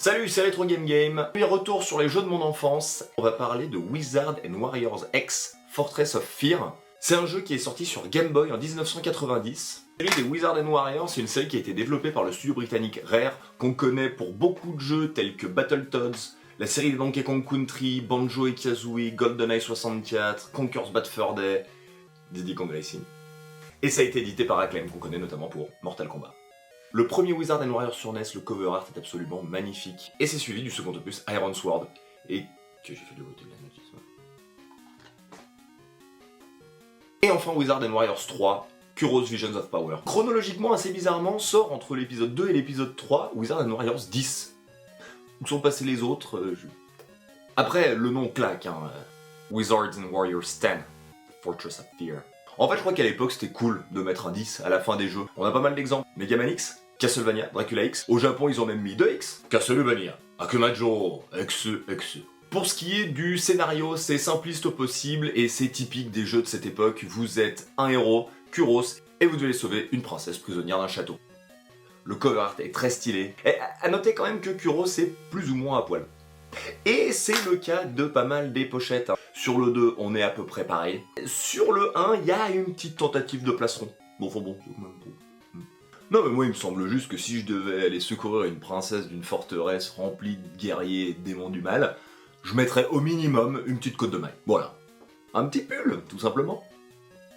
Salut, c'est Retro Game Game. Puis retour sur les jeux de mon enfance. On va parler de Wizards & Warriors X Fortress of Fear. C'est un jeu qui est sorti sur Game Boy en 1990. La série des Wizards & Warriors, c'est une série qui a été développée par le studio britannique Rare, qu'on connaît pour beaucoup de jeux tels que Battletoads, la série des Donkey Kong Country, Banjo et Kazooie, GoldenEye 64, Conker's Bad Fur Day, Diddy Kong Racing. Et ça a été édité par Acclaim, qu'on connaît notamment pour Mortal Kombat. Le premier Wizards & Warriors sur NES, le cover art est absolument magnifique. Et c'est suivi du second opus Iron Sword, et que j'ai fait de beauté de la notice. Et enfin Wizards & Warriors 3, Kuro's Visions of Power. Chronologiquement, assez bizarrement, sort entre l'épisode 2 et l'épisode 3, Wizards & Warriors 10. Où sont passés les autres Après, le nom claque, hein. Wizards & Warriors 10, Fortress of Fear. En fait, je crois qu'à l'époque, c'était cool de mettre un 10 à la fin des jeux. On a pas mal d'exemples. Mega Man X, Castlevania, Dracula X. Au Japon, ils ont même mis 2X. Castlevania, Akumajo, X. Pour ce qui est du scénario, c'est simpliste au possible et c'est typique des jeux de cette époque. Vous êtes un héros, Kuros, et vous devez sauver une princesse prisonnière d'un château. Le cover art est très stylé. Et à noter quand même que Kuros est plus ou moins à poil. Et c'est le cas de pas mal des pochettes. Sur le 2, on est à peu près pareil. Sur le 1, il y a une petite tentative de placeron. Bon. Non mais moi il me semble juste que si je devais aller secourir une princesse d'une forteresse remplie de guerriers et de démons du mal, je mettrais au minimum une petite côte de maille. Voilà. Un petit pull, tout simplement.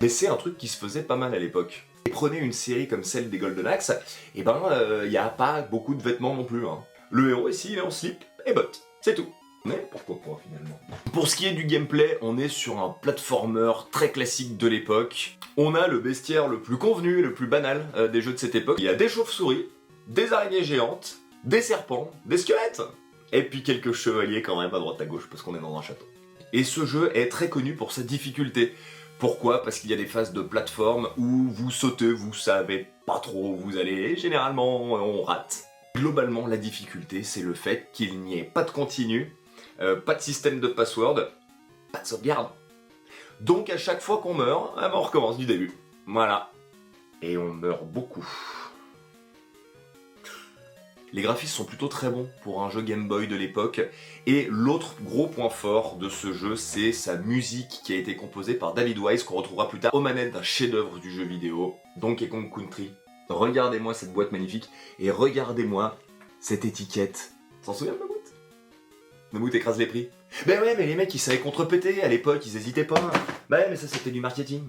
Mais c'est un truc qui se faisait pas mal à l'époque. Et prenez une série comme celle des Golden Axe, et ben y a pas beaucoup de vêtements non plus. Hein. Le héros ici il est en slip et bottes, c'est tout. Mais pourquoi pas finalement. Pour ce qui est du gameplay, on est sur un platformer très classique de l'époque. On a le bestiaire le plus convenu et le plus banal des jeux de cette époque. Il y a des chauves-souris, des araignées géantes, des serpents, des squelettes, et puis quelques chevaliers quand même à droite à gauche parce qu'on est dans un château. Et ce jeu est très connu pour sa difficulté. Pourquoi ? Parce qu'il y a des phases de plateforme où vous sautez, vous savez pas trop où vous allez, et généralement on rate. Globalement, la difficulté, c'est le fait qu'il n'y ait pas de continu, pas de système de password, pas de sauvegarde. Donc à chaque fois qu'on meurt, on recommence du début. Voilà. Et on meurt beaucoup. Les graphismes sont plutôt très bons pour un jeu Game Boy de l'époque. Et l'autre gros point fort de ce jeu, c'est sa musique qui a été composée par David Wise, qu'on retrouvera plus tard aux manettes d'un chef-d'œuvre du jeu vidéo, Donkey Kong Country. Regardez-moi cette boîte magnifique et regardez-moi cette étiquette. T'en souviens de Mammouth ? Mammouth écrase les prix. Ben ouais, mais les mecs ils savaient contrepéter à l'époque, ils hésitaient pas. Ben ouais, mais ça c'était du marketing.